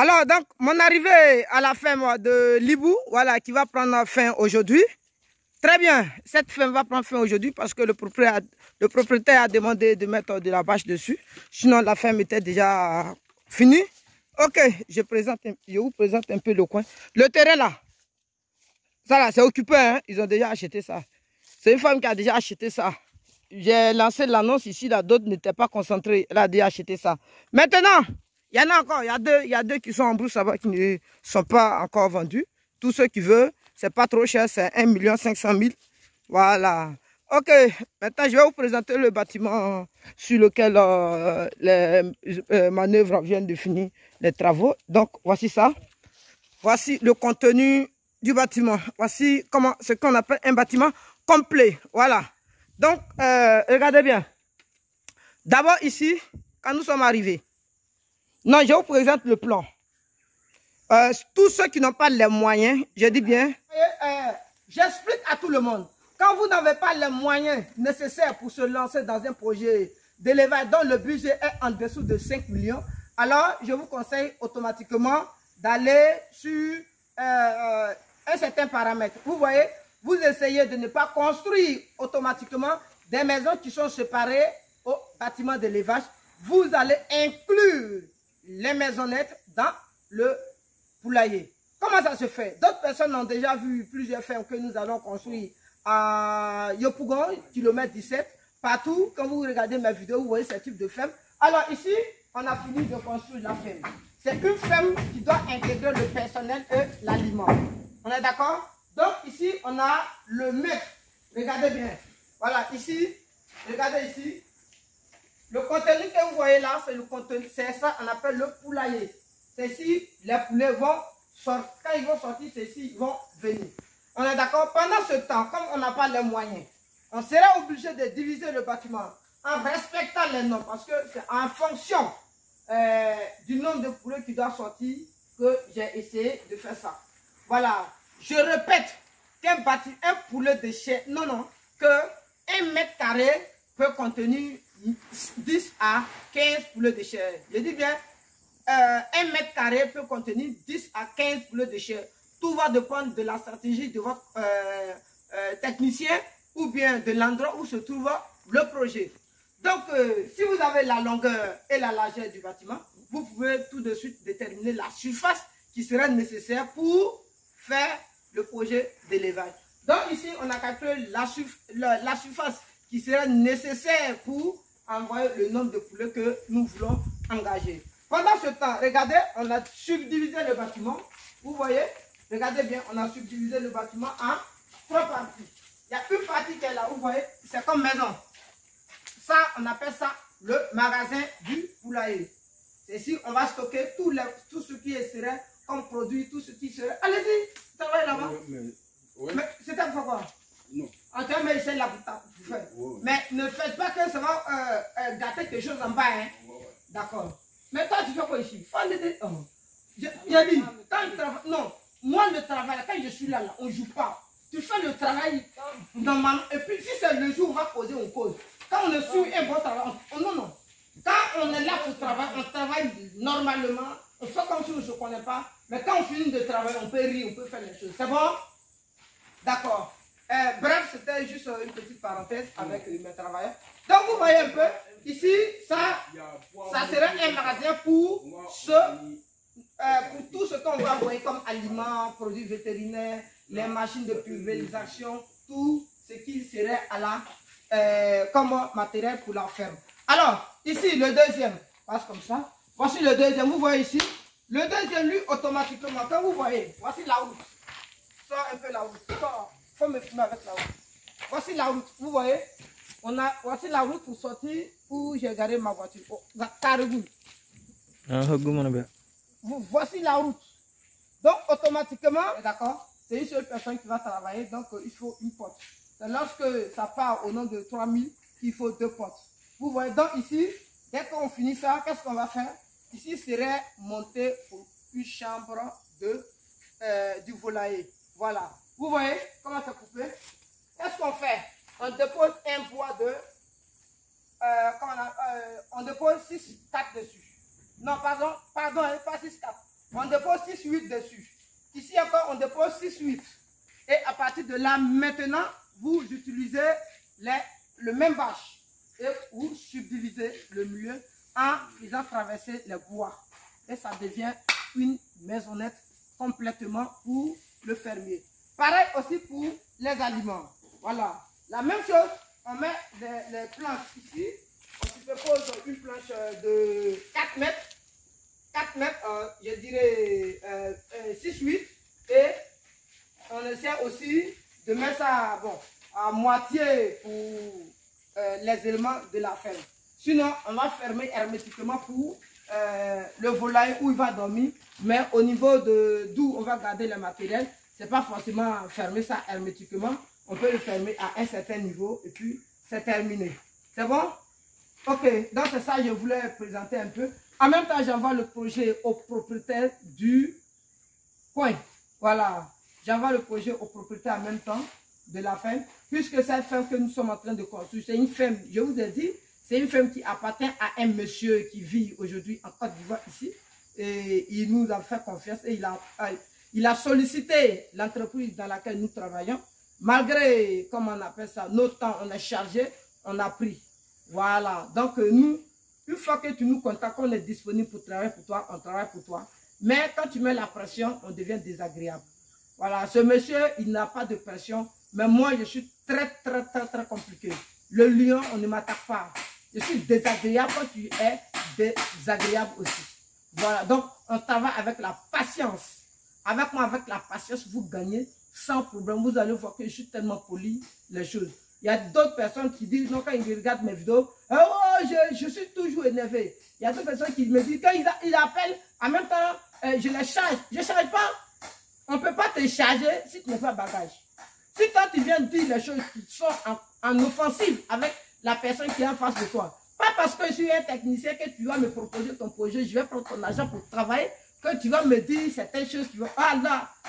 Alors, donc, mon arrivée à la ferme de Libou, voilà, qui va prendre fin aujourd'hui. Très bien, cette ferme va prendre fin aujourd'hui parce que le propriétaire a demandé de mettre de la bâche dessus. Sinon, la ferme était déjà finie. Ok, je vous présente un peu le coin. Le terrain là, ça là, c'est occupé, hein? Ils ont déjà acheté ça. C'est une femme qui a déjà acheté ça. J'ai lancé l'annonce ici, là, d'autres n'étaient pas concentrés. Elle a déjà acheté ça. Maintenant, il y en a encore, il y a deux qui sont en brousse là-bas qui ne sont pas encore vendus. Tous ceux qui veulent, c'est pas trop cher, c'est 1 500 000. Voilà. Ok, maintenant je vais vous présenter le bâtiment sur lequel les manœuvres viennent de finir les travaux. Donc voici ça. Voici le contenu du bâtiment. Voici ce qu'on appelle un bâtiment complet. Voilà. Donc, regardez bien. D'abord ici, quand nous sommes arrivés, non, je vous présente le plan. Tous ceux qui n'ont pas les moyens, je dis bien, j'explique à tout le monde. Quand vous n'avez pas les moyens nécessaires pour se lancer dans un projet d'élevage dont le budget est en dessous de 5 millions, alors je vous conseille automatiquement d'aller sur un certain paramètre. Vous voyez, vous essayez de ne pas construire automatiquement des maisons qui sont séparées au bâtiment d'élevage. Vous allez inclure les maisonnettes dans le poulailler. Comment ça se fait? D'autres personnes ont déjà vu plusieurs fermes que nous allons construire à Yopougon, kilomètre 17. Partout, quand vous regardez mes vidéos, vous voyez ce type de ferme. Alors ici, on a fini de construire la ferme. C'est une ferme qui doit intégrer le personnel et l'aliment. On est d'accord? Donc ici, on a le maître. Regardez bien. Voilà, ici, regardez ici. Le contenu que vous voyez là, c'est le contenu, c'est ça qu'on appelle le poulailler. C'est si les poulets vont sortir, quand ils vont sortir, c'est si ils vont venir. On est d'accord? Pendant ce temps, comme on n'a pas les moyens, on sera obligé de diviser le bâtiment en respectant les normes, parce que c'est en fonction du nombre de poulets qui doivent sortir que j'ai essayé de faire ça. Voilà. Je répète qu'un poulet de chair, que 1 mètre carré peut contenir 10 à 15 poulets de chair. Je dis bien, 1 mètre carré peut contenir 10 à 15 poulets de chair. Tout va dépendre de la stratégie de votre technicien ou bien de l'endroit où se trouve le projet. Donc, si vous avez la longueur et la largeur du bâtiment, vous pouvez tout de suite déterminer la surface qui sera nécessaire pour faire le projet d'élevage. Donc ici, on a calculé la surface qui sera nécessaire pour envoyer le nombre de poulets que nous voulons engager. Pendant ce temps, regardez, on a subdivisé le bâtiment. Vous voyez, regardez bien, on a subdivisé le bâtiment en 3 parties. Il y a une partie qui est là, vous voyez, c'est comme maison. Ça, on appelle ça le magasin du poulailler. C'est ici, on va stocker tout ce qui serait comme produit, tout ce qui serait... Allez-y, travaillez là-bas. Mais c'était pour quoi? Non. En termes de l'échelle, là, vous faites. Mais ne faites pas que ça va gâter quelque chose en bas. Hein? D'accord. Mais toi, tu fais quoi ici? J'ai dit, quand tu travailles... Non, moi, le travail, quand je suis là, on ne joue pas. Tu fais le travail normalement. Et puis, si c'est le jour où on va causer, on cause. Quand on est sur un bon travail, non. Quand on est là pour travailler, on travaille normalement. On fait comme si on ne se connaît pas. Mais quand on finit de travailler, on peut rire, on peut faire les choses. C'est bon? D'accord. Bref, c'était juste une petite parenthèse avec mes travailleurs. Donc, vous voyez un peu, ici, ça serait un magasin pour tout ce qu'on va envoyer comme aliments, produits vétérinaires, les machines de pulvérisation, tout ce qui serait à la, comme matériel pour la ferme. Alors, ici, le deuxième, passe comme ça. Voici le deuxième, vous voyez ici. Le deuxième, lui, automatiquement, quand vous voyez, voici la route. Sors un peu la route. Il faut me filmer avec la route. Voici la route, vous voyez. Voici la route pour sortir, où j'ai garé ma voiture. Caribou. Voici la route. Donc, automatiquement, d'accord, c'est une seule personne qui va travailler, donc il faut une porte. C'est lorsque ça part au nom de 3000 qu'il faut 2 portes. Vous voyez, donc ici, dès qu'on finit ça, qu'est-ce qu'on va faire? Ici serait monté pour une chambre du volailler. Voilà. Vous voyez comment c'est coupé? Qu'est-ce qu'on fait? On dépose un bois de... on dépose 6 4 dessus. Non, pardon, pas 6 4. On dépose 6 huîtres dessus. Ici encore, on dépose 6 huîtres. Et à partir de là, maintenant, vous utilisez le même bâche. Et vous subdivisez le milieu en faisant traverser les bois. Et ça devient une maisonnette complètement pour le fermier. Pareil aussi pour les aliments. Voilà. La même chose, on met les planches ici. On suppose une planche de 4 mètres. 4 mètres, je dirais 6-8. Et on essaie aussi de mettre ça à moitié pour les éléments de la ferme. Sinon, on va fermer hermétiquement pour le volaille où il va dormir. Mais au niveau d'où on va garder le matériel, c'est pas forcément fermer ça hermétiquement. On peut le fermer à un certain niveau et puis c'est terminé. C'est bon? Ok, donc c'est ça que je voulais présenter un peu. En même temps, j'envoie le projet au propriétaire du coin. Voilà, j'envoie le projet au propriétaire en même temps de la ferme. Puisque cette ferme que nous sommes en train de construire, c'est une ferme, je vous ai dit, c'est une ferme qui appartient à un monsieur qui vit aujourd'hui en Côte d'Ivoire ici. Et il nous a fait confiance et il a sollicité l'entreprise dans laquelle nous travaillons. Malgré, comme on appelle ça, notre temps, on est chargé, on a pris. Voilà. Donc, nous, une fois que tu nous contactes, on est disponible pour travailler pour toi, on travaille pour toi. Mais quand tu mets la pression, on devient désagréable. Voilà. Ce monsieur, il n'a pas de pression. Mais moi, je suis très compliqué. Le lion, on ne m'attaque pas. Je suis désagréable quand tu es désagréable aussi. Voilà. Donc, on travaille avec la patience. Avec moi, avec la patience, vous gagnez sans problème. Vous allez voir que je suis tellement poli, les choses. Il y a d'autres personnes qui disent, non, quand ils regardent mes vidéos, oh, je suis toujours énervé. Il y a d'autres personnes qui me disent, quand ils appellent, en même temps, je les charge. Je ne charge pas. On ne peut pas te charger si tu n'as pas de bagage. Si toi, tu viens dire les choses qui sont en offensive avec la personne qui est en face de toi, pas parce que je suis un technicien que tu vas me proposer ton projet, je vais prendre ton argent pour travailler, que tu vas me dire certaines choses qui vont, ah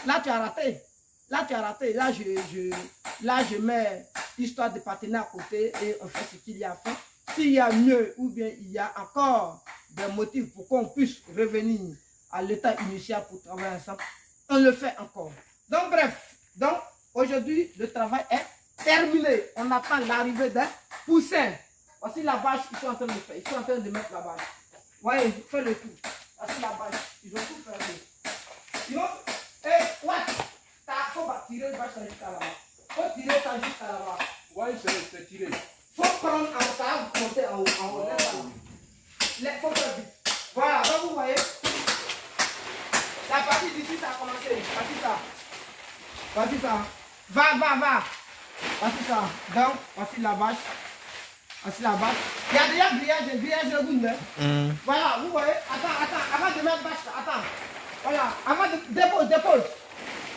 là tu as raté. Là, tu as raté. Là, je mets l'histoire de partenaire à côté et on fait ce qu'il y a à faire. S'il y a mieux ou bien il y a encore des motifs pour qu'on puisse revenir à l'état initial pour travailler ensemble, on le fait encore. Donc, bref. Donc, aujourd'hui, le travail est terminé. On attend l'arrivée d'un poussin. Voici la bâche qu'ils sont en train de faire. Ils sont en train de mettre la bâche. Voyez, fais le tout. Voici la bâche. Ils ont tout fait. Ils vont... Eh, what? Faut pas tirer le bâche jusqu'à là-bas. Faut tirer ça jusqu'à là-bas. Ouais, c'est tiré. Faut prendre en ça, monter en haut. Faut faire vite. Voilà, donc vous voyez. La partie d'ici, ça a commencé. Voici ça. Voici ça. Va. Voici ça. Donc, voici la bâche. Voici la bâche. Il y a déjà grillage de boule. Voilà, vous voyez. Attends. Avant de mettre bâche, attends. Voilà. Avant de dépose.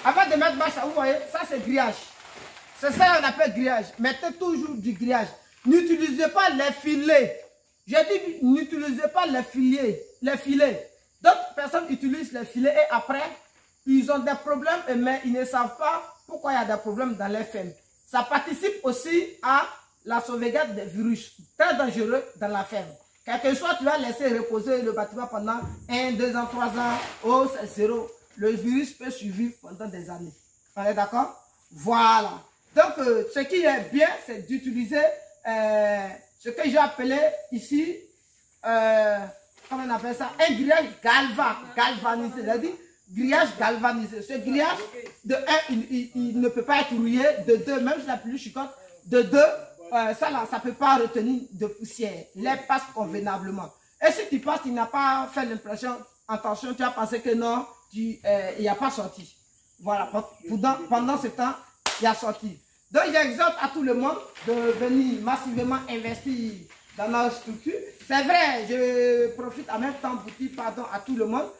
Avant de mettre bâche, vous voyez, ça c'est grillage. C'est ça qu'on appelle grillage. Mettez toujours du grillage. N'utilisez pas les filets. Je dis, n'utilisez pas les filets. D'autres personnes utilisent les filets et après, ils ont des problèmes, mais ils ne savent pas pourquoi il y a des problèmes dans les fermes. Ça participe aussi à la sauvegarde des virus très dangereux dans la ferme. Quelque soit, tu vas laisser reposer le bâtiment pendant 1, 2 ans, 3 ans, oh, c'est zéro. Le virus peut survivre pendant des années. On est d'accord? Voilà. Donc, ce qui est bien, c'est d'utiliser ce que j'ai appelé ici, comment on appelle ça? Un grillage galvanisé. C'est-à-dire, grillage galvanisé. Ce grillage, de 1, il ne peut pas être rouillé. De 2, même si la pluie chicote, de 2, ça ne peut pas retenir de poussière. L'air passe convenablement. Et si tu passes, tu n'as pas fait l'impression, attention, tu as pensé que non, il n'y a pas sorti. Voilà, pendant ce temps, il y a sorti. Donc, j'exhorte à tout le monde de venir massivement investir dans notre structure. C'est vrai, je profite en même temps pour dire pardon à tout le monde.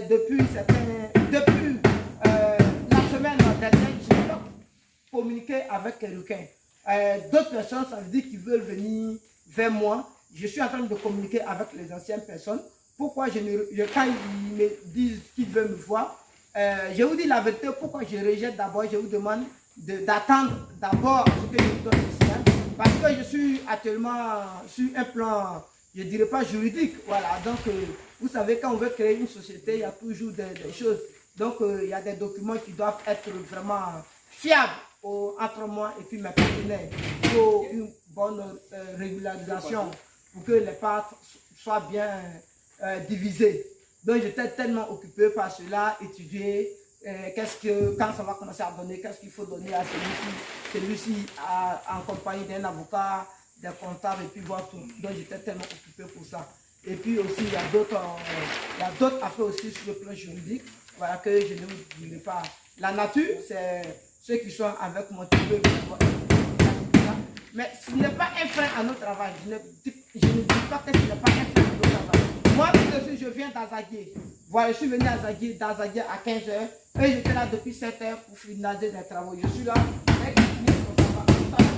Depuis la semaine dernière, j'ai communiqué avec quelqu'un. D'autres personnes, ça veut dire qu'ils veulent venir vers moi. Je suis en train de communiquer avec les anciennes personnes. Pourquoi quand ils me disent qu'ils veulent me voir, je vous dis la vérité, pourquoi je rejette d'abord, je vous demande d'attendre d'abord ce que je vous donne ici. Parce que je suis actuellement sur un plan je ne dirais pas juridique. Voilà, donc vous savez, quand on veut créer une société, il y a toujours des choses. Donc il y a des documents qui doivent être vraiment fiables entre moi et puis mes partenaires. Il faut une bonne régularisation pour que les parts soient bien divisées. Donc j'étais tellement occupé par cela, étudier quand ça va commencer à donner, qu'est-ce qu'il faut donner à celui-ci en compagnie d'un avocat, d'un comptable et puis voir tout. Donc j'étais tellement occupé pour ça. Et puis aussi il y a d'autres affaires aussi sur le plan juridique, voilà, que je ne vous dirai pas. La nature, c'est ceux qui sont avec moi qui peuvent voir. Mais ce n'est pas un frein à notre travail. Je ne dis pas que ce n'est pas un frein à notre travail. Moi, je viens d'Azaguier. Voilà, je suis venu à Azaguier à 15 h. Et j'étais là depuis 7 h pour finaliser les travaux. Je suis là.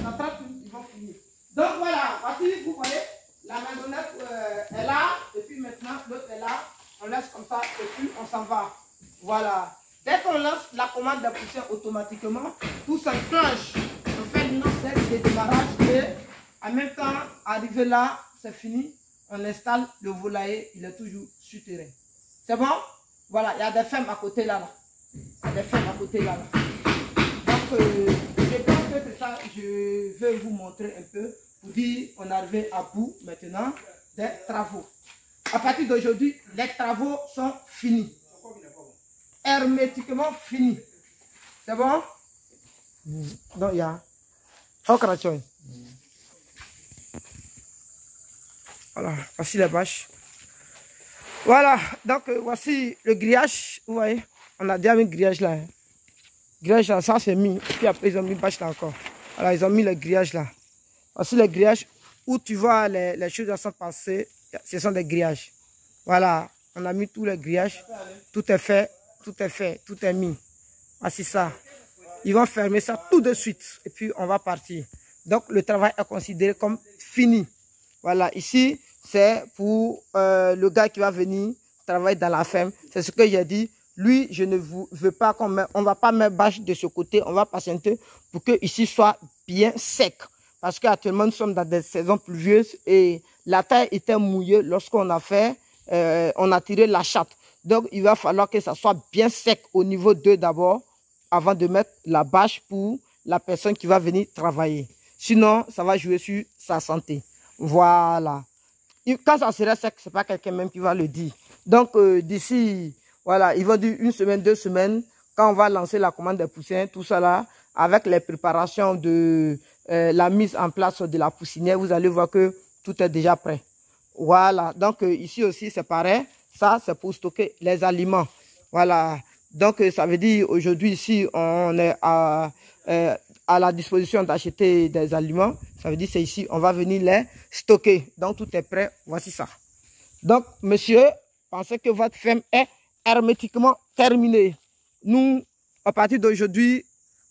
Dans 30 minutes, ils vont finir. Donc voilà, voici, vous voyez, la maisonnette est là. Et puis maintenant, l'autre est là. On laisse comme ça et puis on s'en va. Voilà. Dès qu'on lance la commande de poussière automatiquement, tout s'enclenche. On fait une série de démarrage et en même temps, arrivé là, c'est fini. On installe le volailler, il est toujours souterrain. C'est bon? Voilà, il y a des fermes à côté là. Il y a des fermes à côté là. Donc, je pense que c'est ça, je vais vous montrer un peu pour dire qu'on est arrivé à bout maintenant des travaux. À partir d'aujourd'hui, les travaux sont finis. Hermétiquement finis. C'est bon? Donc, il y a... Voilà, voici les bâches. Voilà, donc voici le grillage. Vous voyez, on a déjà mis le grillage là. Hein. Grillage là, ça c'est mis. Puis après, ils ont mis bâche là encore. Voilà, ils ont mis le grillage là. Voici le grillage où tu vois les choses sont passées. Ce sont des grillages. Voilà, on a mis tous les grillages. Tout est fait, tout est fait, tout est mis. Voici ça. Ils vont fermer ça tout de suite. Et puis, on va partir. Donc, le travail est considéré comme fini. Voilà, ici, c'est pour le gars qui va venir travailler dans la ferme. C'est ce que j'ai dit. Lui, je ne veux pas qu'on on va pas mettre bâche de ce côté. On va patienter pour que ici soit bien sec. Parce qu'actuellement, nous sommes dans des saisons pluvieuses et la terre était mouillée lorsqu'on a fait, on a tiré la chatte. Donc, il va falloir que ça soit bien sec au niveau 2 d'abord, avant de mettre la bâche pour la personne qui va venir travailler. Sinon, ça va jouer sur sa santé. Voilà. Quand ça sera sec, c'est pas quelqu'un même qui va le dire. Donc, d'ici, voilà, ils vont dire 1 semaine, 2 semaines, quand on va lancer la commande des poussins, tout ça là, avec les préparations de la mise en place de la poussinière, vous allez voir que tout est déjà prêt. Voilà. Donc, ici aussi, c'est pareil. Ça, c'est pour stocker les aliments. Voilà. Donc, ça veut dire aujourd'hui, ici, on est à la disposition d'acheter des aliments. Ça veut dire c'est ici, on va venir les stocker. Donc, tout est prêt. Voici ça. Donc, monsieur, pensez que votre ferme est hermétiquement terminée. Nous, à partir d'aujourd'hui,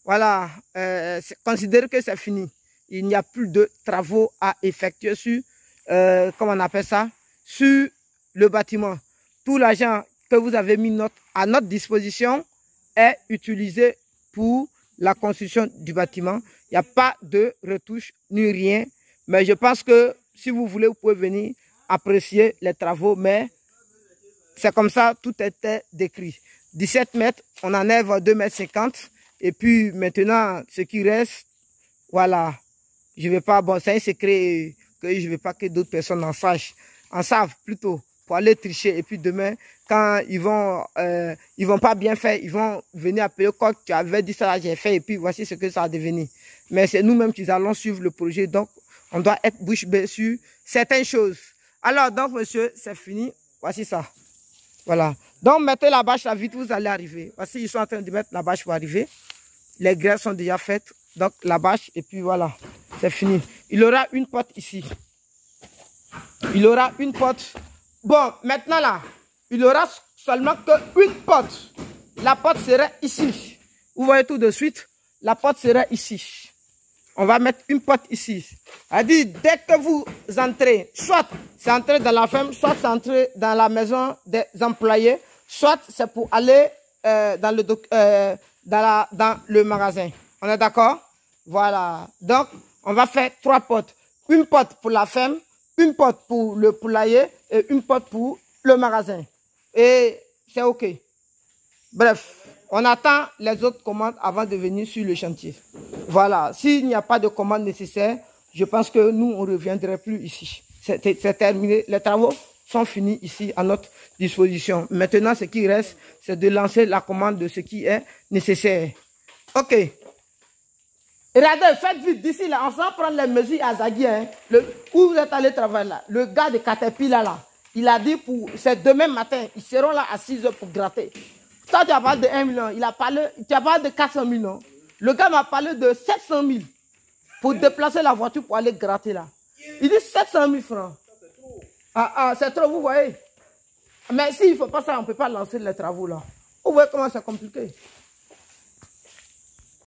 voilà, considérez que c'est fini. Il n'y a plus de travaux à effectuer sur, comment on appelle ça, sur le bâtiment. Tout l'argent que vous avez mis à notre disposition est utilisé pour la construction du bâtiment. Il n'y a pas de retouche ni rien. Mais je pense que si vous voulez, vous pouvez venir apprécier les travaux. Mais c'est comme ça, tout était décrit. 17 mètres, on enlève 2,50 m. Et puis maintenant, ce qui reste, voilà. Je ne vais pas, bon, c'est un secret que je ne veux pas que d'autres personnes en savent plutôt. Pour aller tricher et puis demain quand ils vont pas bien faire, ils vont venir appeler quoi tu avais dit ça j'ai fait et puis voici ce que ça a devenu. Mais c'est nous-mêmes qui allons suivre le projet, donc on doit être bouche bée sur certaines choses. Alors donc monsieur, c'est fini, voici ça. Voilà, donc mettez la bâche là vite, vous allez arriver. Voici, ils sont en train de mettre la bâche pour arriver. Les grès sont déjà faites, donc la bâche et puis voilà, c'est fini. Il y aura une porte ici. Il y aura une porte. Bon, maintenant là, il n'y aura seulement qu'une porte. La porte sera ici. Vous voyez tout de suite, la porte sera ici. On va mettre une porte ici. C'est-à-dire, dès que vous entrez, soit c'est entrer dans la ferme, soit c'est entrer dans la maison des employés, soit c'est pour aller dans le magasin. On est d'accord? Voilà. Donc, on va faire 3 portes. Une porte pour la ferme, une porte pour le poulailler et une porte pour le magasin. Et c'est OK. Bref, on attend les autres commandes avant de venir sur le chantier. Voilà, s'il n'y a pas de commande nécessaire, je pense que nous, on ne reviendrait plus ici. C'est terminé, les travaux sont finis ici à notre disposition. Maintenant, ce qui reste, c'est de lancer la commande de ce qui est nécessaire. OK. Regardez, faites vite d'ici là, on va prendre les mesures à Zagui. Hein. Où vous êtes allé travailler là, le gars de Caterpillar là, il a dit pour c'est demain matin, ils seront là à 6 h pour gratter. Toi, tu as parlé de 1 million, il a parlé, tu as parlé de 400 000. Le gars m'a parlé de 700 000 pour déplacer la voiture pour aller gratter là. Il dit 700 000 francs. C'est trop, vous voyez. Mais s'il ne faut pas ça, on ne peut pas lancer les travaux là. Vous voyez comment c'est compliqué.